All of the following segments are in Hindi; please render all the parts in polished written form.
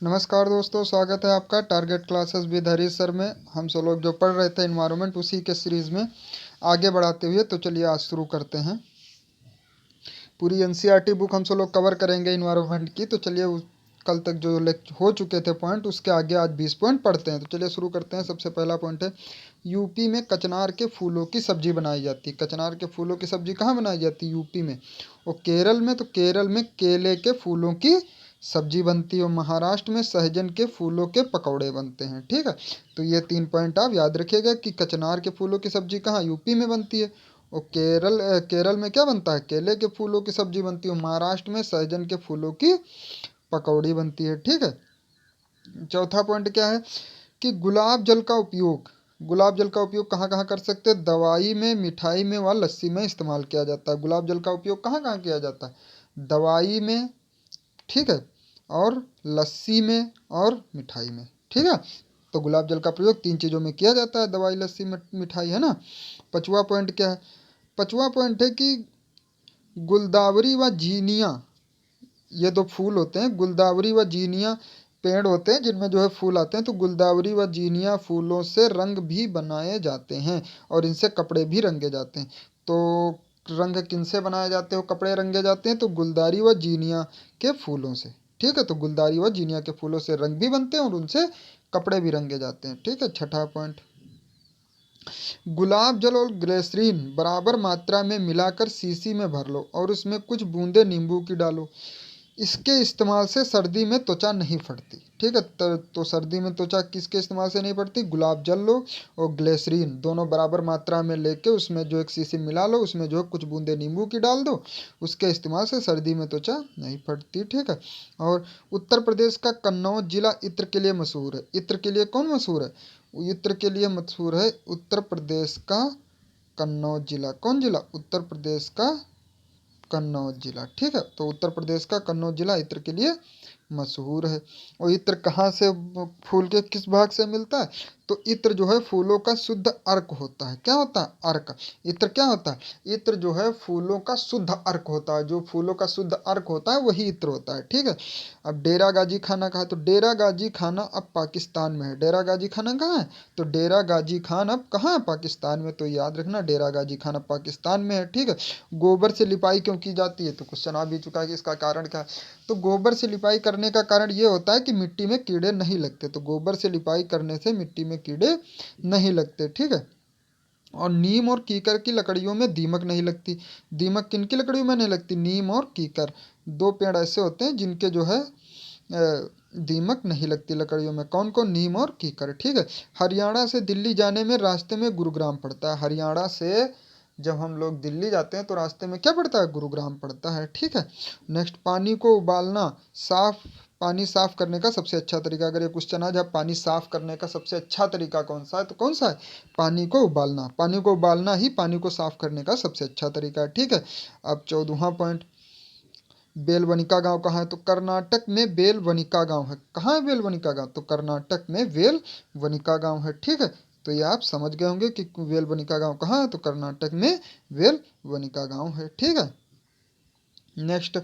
नमस्कार दोस्तों, स्वागत है आपका target classes with Harish sir में। हम सब लोग जो पढ़ रहे थे इन्वायरमेंट, उसी के सीरीज़ में आगे बढ़ाते हुए तो चलिए आज शुरू करते हैं। पूरी एनसीईआरटी बुक हम सब लोग कवर करेंगे इन्वायरमेंट की। तो चलिए कल तक जो हो चुके थे पॉइंट, उसके आगे आज 20 पॉइंट पढ़ते हैं। तो चलिए शुरू करते हैं। सबसे पहला पॉइंट है, यूपी में कचनार के फूलों की सब्जी बनाई जाती है। कचनार के फूलों की सब्जी कहाँ बनाई जाती है? यूपी में। और केरल में, तो केरल में केले के फूलों की सब्जी बनती है। और महाराष्ट्र में सहजन के फूलों के पकौड़े बनते हैं। ठीक है, तो ये 3 पॉइंट आप याद रखिएगा कि कचनार के फूलों की सब्जी कहाँ, यूपी में बनती है। और केरल में क्या बनता है? केले के फूलों की सब्जी बनती है। महाराष्ट्र में सहजन के फूलों की पकौड़ी बनती है। ठीक है, चौथा पॉइंट क्या है कि गुलाब जल का उपयोग कहाँ कहाँ कर सकते हैं? दवाई में, मिठाई में व लस्सी में इस्तेमाल किया जाता है। गुलाब जल का उपयोग कहाँ कहाँ किया जाता है? दवाई में, ठीक है, और लस्सी में और मिठाई में। ठीक है, तो गुलाब जल का प्रयोग 3 चीज़ों में किया जाता है, दवाई, लस्सी, मिठाई, है ना। पांचवा पॉइंट क्या है? पांचवा पॉइंट है कि गुलदावरी व जीनिया, ये 2 फूल होते हैं। गुलदावरी व जीनिया पेड़ होते हैं जिनमें जो है फूल आते हैं। तो गुलदावरी व जीनिया फूलों से रंग भी बनाए जाते हैं और इनसे कपड़े भी रंगे जाते हैं। तो रंग किनसे बनाए जाते हो, कपड़े रंगे जाते हैं? तो गुलदारी व जीनिया के फूलों से। ठीक है, तो गुलदारी व जीनिया के फूलों से रंग भी बनते हैं और उनसे कपड़े भी रंगे जाते हैं। ठीक है, छठा पॉइंट, गुलाब जल और ग्लिसरीन बराबर मात्रा में मिलाकर शीशी में भर लो और उसमें कुछ बूंदे नींबू की डालो। इसके इस्तेमाल से सर्दी में त्वचा नहीं फटती। ठीक है, तो सर्दी में त्वचा किसके इस्तेमाल से नहीं फटती? गुलाब जल लो और ग्लिसरीन दोनों बराबर मात्रा में लेके उसमें जो एक शीशी मिला लो, उसमें जो है कुछ बूंदे नींबू की डाल दो। उसके इस्तेमाल से सर्दी में त्वचा नहीं फटती। ठीक है, और उत्तर प्रदेश का कन्नौज जिला इत्र के लिए मशहूर है। इत्र के लिए कौन मशहूर है? इत्र के लिए मशहूर है उत्तर प्रदेश का कन्नौज जिला। कौन जिला? उत्तर प्रदेश का कन्नौज जिला। ठीक है, तो उत्तर प्रदेश का कन्नौज जिला इत्र के लिए मशहूर है। और इत्र कहाँ से, फूल के किस भाग से मिलता है? तो इत्र जो है फूलों का शुद्ध अर्क होता है। क्या होता है? अर्क। इत्र क्या होता है? इत्र जो है फूलों का शुद्ध अर्क होता है। जो फूलों का शुद्ध अर्क होता है वही इत्र होता है। ठीक है, अब डेरा गाजी खाना कहा, तो डेरा गाजी खाना अब पाकिस्तान में है। डेरा गाजी खाना कहाँ है? तो डेरा गाजी खान अब कहाँ है? पाकिस्तान में। तो याद रखना, डेरा गाजी खान अब पाकिस्तान में है। ठीक है, गोबर से लिपाई क्यों की जाती है? तो क्वेश्चन आ भी चुका है कि इसका कारण क्या है। तो गोबर से लिपाई करने का कारण ये होता है कि मिट्टी में कीड़े नहीं लगते। तो गोबर से लिपाई करने से मिट्टी में कीड़े नहीं लगते। ठीक है, और नीम और कीकर की लकड़ियों में दीमक नहीं लगती। दीमक किन की लकड़ियों में नहीं लगती? नीम और कीकर, 2 पेड़ ऐसे होते हैं जिनके जो है दीमक नहीं लगती लकड़ियों में। कौन कौन? नीम और कीकर। ठीक है, हरियाणा से दिल्ली जाने में रास्ते में गुरुग्राम पड़ता है। हरियाणा से जब हम लोग दिल्ली जाते हैं तो रास्ते में क्या पड़ता है? गुरुग्राम पड़ता है। ठीक है, नेक्स्ट, पानी को उबालना, पानी साफ करने का सबसे अच्छा तरीका। अगर ये क्वेश्चन आ जाए पानी साफ करने का सबसे अच्छा तरीका कौन सा है, तो कौन सा है? पानी को उबालना। पानी को उबालना ही पानी को साफ करने का सबसे अच्छा तरीका है। ठीक है, अब 14वां पॉइंट, बेलवनिका गांव कहाँ है? तो कर्नाटक में बेलवनिका गांव है। कहाँ है बेलवनिका गांव? तो कर्नाटक में बेलवनिका गांव है। ठीक है, तो ये आप समझ गए होंगे कि बेलवनिका गांव कहाँ है। तो कर्नाटक में बेलवनिका गांव है। ठीक है, नेक्स्ट,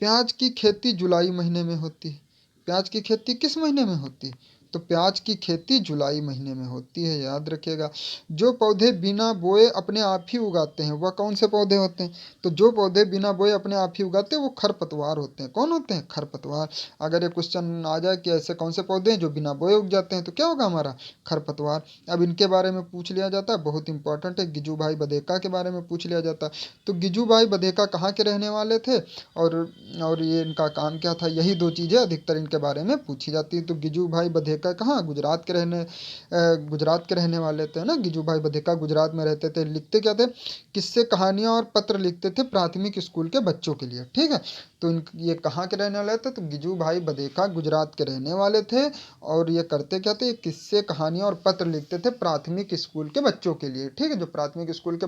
प्याज की खेती जुलाई महीने में होती है। प्याज की खेती किस महीने में होती है? तो प्याज की खेती जुलाई महीने में होती है, याद रखिएगा। जो पौधे बिना बोए अपने आप ही उगाते हैं वह कौन से पौधे होते हैं? तो जो पौधे बिना बोए अपने आप ही उगाते हैं वो खरपतवार होते हैं। कौन होते हैं? खरपतवार। अगर ये क्वेश्चन आ जाए कि ऐसे कौन से पौधे हैं जो बिना बोए उग जाते हैं, तो क्या होगा हमारा? खरपतवार। अब इनके बारे में पूछ लिया जाता है, बहुत इंपॉर्टेंट है। गिजू भाई बधेका के बारे में पूछ लिया जाता है। तो गिजू भाई बधेका कहाँ के रहने वाले थे और और ये इनका काम क्या था? यही 2 चीज़ें अधिकतर इनके बारे में पूछी जाती हैं। तो गिजू भाई बधेका कहाँ? गुजरात के रहने वाले थे ना। गिजू भाई बधेका गुजरात में रहते थे। लिखते क्या थे? किस्से, कहानियाँ और पत्र लिखते थे प्राथमिक स्कूल के बच्चों के लिए। ठीक है, तो ये कहाँ के रहने वाले थे? तो गिजू भाई बधेका गुजरात के रहने वाले थे। और ये करते क्या थे? ये किस्से, कहानियाँ और पत्र लिखते थे प्राथमिक स्कूल के बच्चों के लिए। ठीक है, जो प्राथमिक स्कूल के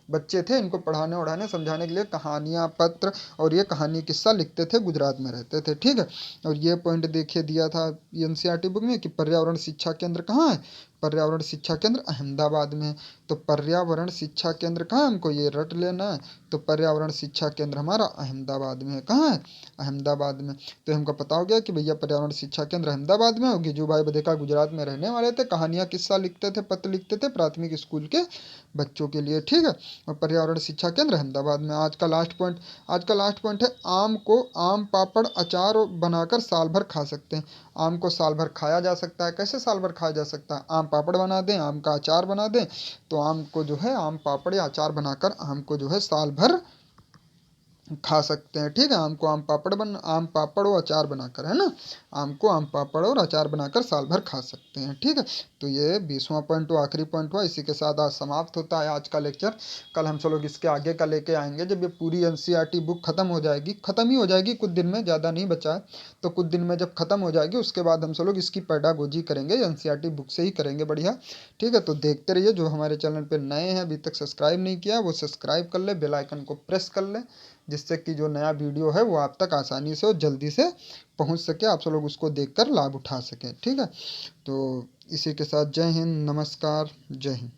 बच्चे थे, इनको पढ़ाने वढ़ाने समझाने के लिए कहानियाँ, पत्र और ये कहानी किस्सा लिखते थे, गुजरात में रहते थे। ठीक है, और ये पॉइंट देखिए दिया था एनसीईआरटी बुक में कि पर्यावरण शिक्षा केंद्र कहाँ है? पर्यावरण शिक्षा केंद्र अहमदाबाद में है। तो पर्यावरण शिक्षा केंद्र कहाँ है, हमको ये रट लेना है। तो पर्यावरण शिक्षा केंद्र हमारा अहमदाबाद में है। कहाँ है, अहमदाबाद में। तो हमको पता हो गया कि भैया पर्यावरण शिक्षा केंद्र अहमदाबाद में। और गिजूभाई बधेका गुजरात में रहने वाले थे, कहानियाँ किस्सा लिखते थे, पत्र लिखते थे प्राथमिक स्कूल के बच्चों के लिए, ठीक है। और पर्यावरण शिक्षा केंद्र अहमदाबाद में। आज का लास्ट पॉइंट है, आम को आम पापड़ अचार बनाकर साल भर खा सकते हैं। आम को साल भर खाया जा सकता है। कैसे साल भर खाया जा सकता है, आम पापड़ बना दें, आम का अचार बना दें, तो आम को जो है आम पापड़ या अचार बनाकर आम को जो है साल भर खा सकते हैं, ठीक है। आम पापड़ और अचार बनाकर, है ना, आम को आम पापड़ और अचार बनाकर साल भर खा सकते हैं, ठीक है। तो ये 20वां पॉइंट हुआ, आखिरी पॉइंट हुआ। इसी के साथ आज समाप्त होता है आज का लेक्चर। कल हम सब लोग इसके आगे का लेके आएंगे, जब ये पूरी एनसीईआरटी बुक खत्म हो जाएगी, खत्म ही हो जाएगी कुछ दिन में, ज़्यादा नहीं बचा है। तो कुछ दिन में जब खत्म हो जाएगी, उसके बाद हम सब लोग इसकी पेडागोजी करेंगे, एनसीईआरटी बुक से ही करेंगे, बढ़िया, ठीक है। तो देखते रहिए। जो हमारे चैनल पर नए हैं, अभी तक सब्सक्राइब नहीं किया, वो सब्सक्राइब कर ले, बेल आइकन को प्रेस कर ले, जिससे कि जो नया वीडियो है वो आप तक आसानी से और जल्दी से पहुंच सके, आप सब लोग उसको देखकर लाभ उठा सकें, ठीक है। तो इसी के साथ जय हिंद, नमस्कार, जय हिंद।